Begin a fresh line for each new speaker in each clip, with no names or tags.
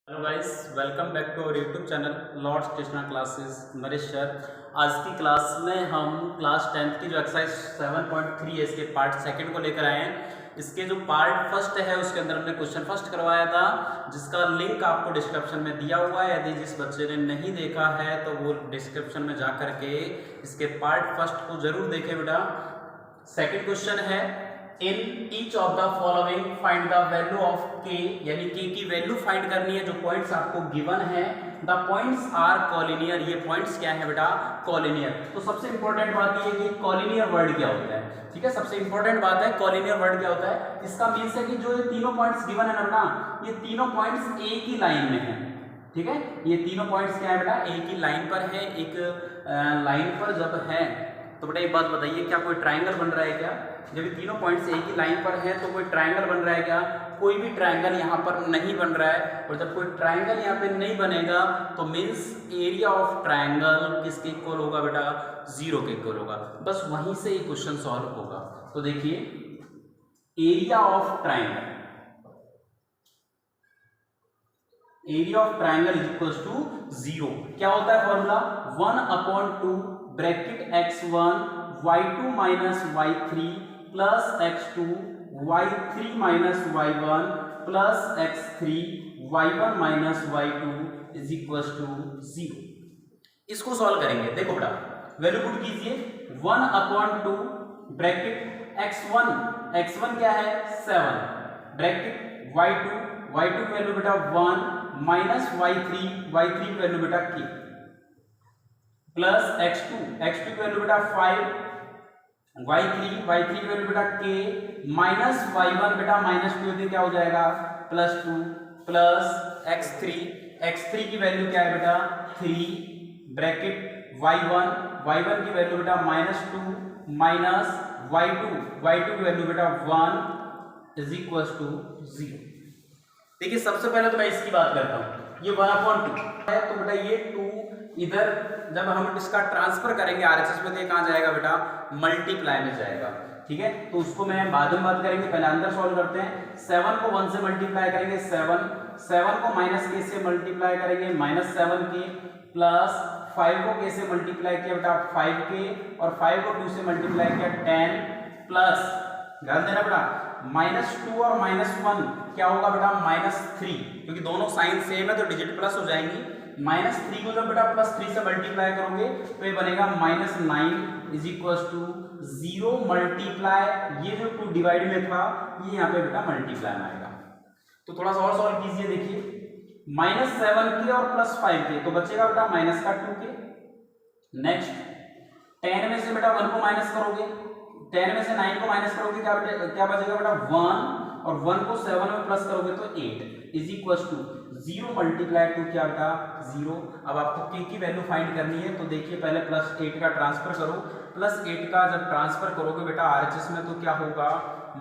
Hello guys, welcome back to our YouTube channel lords Krishna classes Naresh sir. आज की class में हम क्लास 10th की जो एक्सरसाइज 7.3 है इसके पार्ट सेकंड को लेकर आए हैं। इसके जो पार्ट फर्स्ट है उसके अंदर हमने क्वेश्चन फर्स्ट करवाया था, जिसका लिंक आपको डिस्क्रिप्शन में दिया हुआ है। यदि जिस बच्चे ने नहीं देखा है तो वो डिस्क्रिप्शन में जा करके इसके पार्ट फर्स्ट को जरूर देखें बेटा। सेकंड क्वेश्चन है, in each of the following find the value of के, यानी के की वैल्यू फाइंड करनी है। जो पॉइंट्स आपको गिवन है, द पॉइंट्स आर कॉलिनियर। ये पॉइंट्स क्या है बेटा? कॉलिनियर। तो सबसे इंपॉर्टेंट बात ये है कि कॉलिनियर वर्ड क्या होता है। ठीक है, सबसे इंपॉर्टेंट बात है कॉलिनियर वर्ड क्या होता है। इसका मीन्स है कि जो ये तीनों पॉइंट्स गिवन है ना बेटा, ये तीनों पॉइंट्स एक ही लाइन में है। ठीक है, ये तीनों पॉइंट्स क्या है बेटा? एक ही लाइन पर है। एक लाइन पर जब है तो बेटा एक बात बताइए, क्या कोई ट्राइंगल बन रहा है क्या? जब ये तीनों पॉइंट्स एक ही लाइन पर हैं तो कोई ट्राइंगल बन रहा है क्या? कोई भी ट्राइंगल यहाँ पर नहीं बन रहा है। और जब कोई ट्राइंगल यहाँ पे नहीं बनेगा तो मीन्स एरिया ऑफ ट्राइंगल किसके इक्वल होगा बेटा? 0 के इक्वल होगा। बस वहीं से ये क्वेश्चन सॉल्व होगा। तो देखिए, area of triangle, area of triangle is equal to 0। क्या होता है formula? 1/2 bracket x1 y2 minus y3 plus x2 y3 minus y1 plus x3 y1 minus y2 is equal to 0। इसको सॉल्व करेंगे। देखो बेटा, वैल्यू पुट कीजिए। 1/2 bracket x1 क्या है? 7 ब्रैकेट y2 की वैल्यू बेटा 1 माइनस y3 की वैल्यू बेटा k प्लस x2 की वैल्यू बेटा 5 y3 की वैल्यू बेटा k माइनस y1 बेटा -2 क्या हो जाएगा? +2 प्लस x3 की वैल्यू क्या है बेटा? 3 ब्रैकेट y1 की वैल्यू बेटा -2 माइनस y2 की वैल्यू बेटा 1 इज इक्वल टू 0। देखिए, सबसे पहले तो मैं इसकी बात करता हूँ। ये 1/2 है तो बेटा ये 2 इधर जब हम इसका ट्रांसफर करेंगे आरएचएस में तो ये कहाँ जाएगा बेटा? मल्टीप्लाई में जाएगा। ठीक है, तो उसको मैं बाद में बात करेंगे, पहले अंदर सॉल्व करते हैं। 7 को 1 से मल्टीप्लाई करेंगे 7 को माइनस के से मल्टीप्लाई करेंगे -7 के प्लस 5 को के से मल्टीप्लाई किया बेटा 5 के और 5 को 2 से मल्टीप्लाई किया 10 प्लस, ध्यान देना बेटा, -2 और -1 क्या होगा बेटा? -3, क्योंकि दोनों साइन सेम है तो डिजिट प्लस हो जाएंगी। -3 को जब बेटा +3 से मल्टीप्लाई करोगे तो ये बनेगा -9 इज इक्वल टू 0 मल्टीप्लाई, ये जो 2 डिवाइड में था ये यहाँ पे बेटा मल्टीप्लाई में आएगा। तो थोड़ा सा और सॉल्व कीजिए। देखिए, -7 के और +5 के तो बचेगा बेटा -2 के। नेक्स्ट 10 में से बेटा 1 को माइनस करोगे, 10 में से 9 को माइनस करोगे, क्या बचेगा बेटा? 1 और 1 को 7 में प्लस करोगे तो 8 is equal to 0 multiply to क्या बेटा? 0। अब आपको k की वैल्यू फाइंड करनी है तो देखिए, पहले +8 का ट्रांसफर करो। +8 का जब ट्रांसफर करोगे बेटा आरएचएस में तो क्या होगा?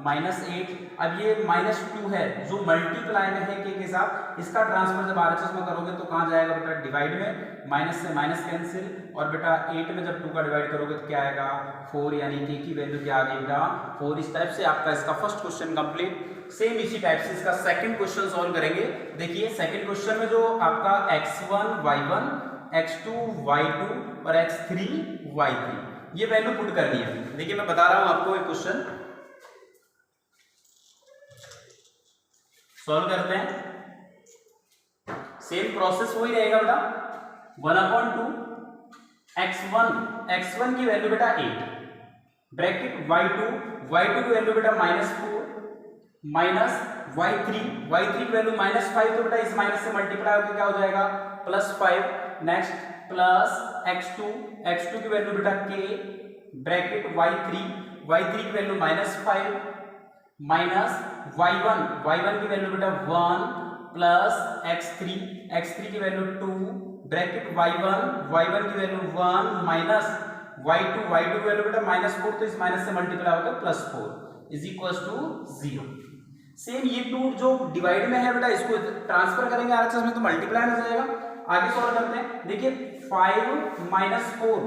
-8। अब ये -2 है जो मल्टीप्लाई में है k के साथ, इसका ट्रांसफर जब आरएचएस में करोगे तो कहाँ जाएगा बेटा? डिवाइड में, माइनस से माइनस कैंसिल, और बेटा 8 में जब 2 का डिवाइड करोगे तो क्या आएगा? 4, यानी k की वैल्यू क्या आ गई बेटा? 4। इस टाइप से आपका इसका फर्स्ट क्वेश्चन कंप्लीट। सेम इसी टाइप से इसका सेकंड क्वेश्चन सॉल्व करेंगे। देखिए, सेकंड क्वेश्चन में जो आपका x1 y1 x2 y2 और x3 y3 ये वैल्यू पुट करनी है। देखिए, मैं बता रहा हूं आपको, एक क्वेश्चन सॉल्व करते हैं। सेम प्रोसेस वही रहेगा बेटा। 1/2 x1 की वैल्यू बेटा 8 ब्रैकेट y2 की वैल्यू बेटा -4 माइनस y3 की वैल्यू -5 तो बेटा इस माइनस से मल्टीप्लाई होकर क्या हो जाएगा? +5। नेक्स्ट प्लस x2 की वैल्यू बेटा k ब्रैकेट y3 की वैल्यू -5 माइनस y1 की वैल्यू बेटा 1 प्लस x3 की वैल्यू 2 ब्रैकेट y1 की वैल्यू 1 माइनस y2 की वैल्यू बेटा -4 तो इस माइनस से मल्टीप्लाई होकर +4 इज इक्वल टू 0। सेम ये 2 जो डिवाइड में है बेटा इसको ट्रांसफर करेंगे आरएचएस में तो मल्टीप्लाई में जाएगा। आगे सॉल्व करते हैं। देखिए, 5 माइनस 4,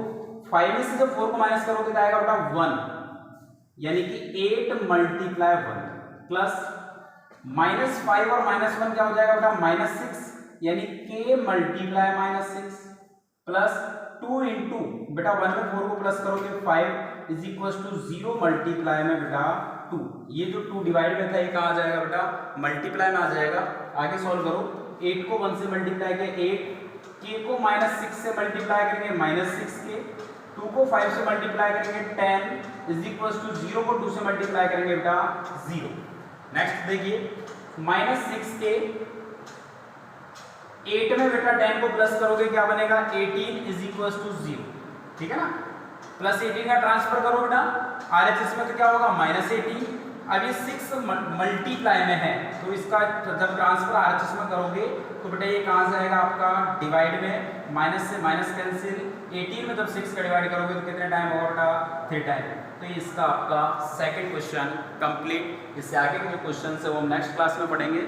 5 में से जब 4 को माइनस करोगे तो आएगा बेटा 1, यानी कि 8 मल्टीप्लाई 1 प्लस -5 और -1 क्या हो जाएगा बेटा? -6 यानी k मल्टीप्लाई -6 प्लस 2 इंटू बेटा 1 में 4 को प्लस करोगे 5 इज इक्वल टू 0 मल्टीप्लाई में बेटा 2। ये जो 2 डिवाइड में था ये कहाँ आ जाएगा बेटा मल्टीप्लाई में आ जाएगा। आगे सॉल्व करो, 8 को 1 से मल्टीप्लाई किया 8, k को -6 से मल्टीप्लाई करेंगे -6k, 2 को 5 से मल्टीप्लाई करेंगे 10 इज इक्वल टू 0 को 2 से मल्टीप्लाई करेंगे बेटा 0। नेक्स्ट देखिए -6k 8 में बेटा 10 को प्लस करोगे क्या बनेगा 18 इज इक्वल टू 0, ठीक है ना। प्लस 18 का ट्रांसफर करो बेटा RHS में तो क्या होगा -18। अब ये 6 मल्टीप्लाई में है तो इसका जब ट्रांसफर RHS में करोगे तो बेटा ये कहाँ से आएगा आपका डिवाइड में, माइनस से माइनस कैंसिल, 18 में जब 6 का डिवाइड करोगे तो कितने टाइम होगा बेटा 3 टाइम। तो ये इसका आपका सेकंड क्वेश्चन कंप्लीट। इससे आगे के जो क्वेश्चन है वो हम नेक्स्ट क्लास में पढ़ेंगे।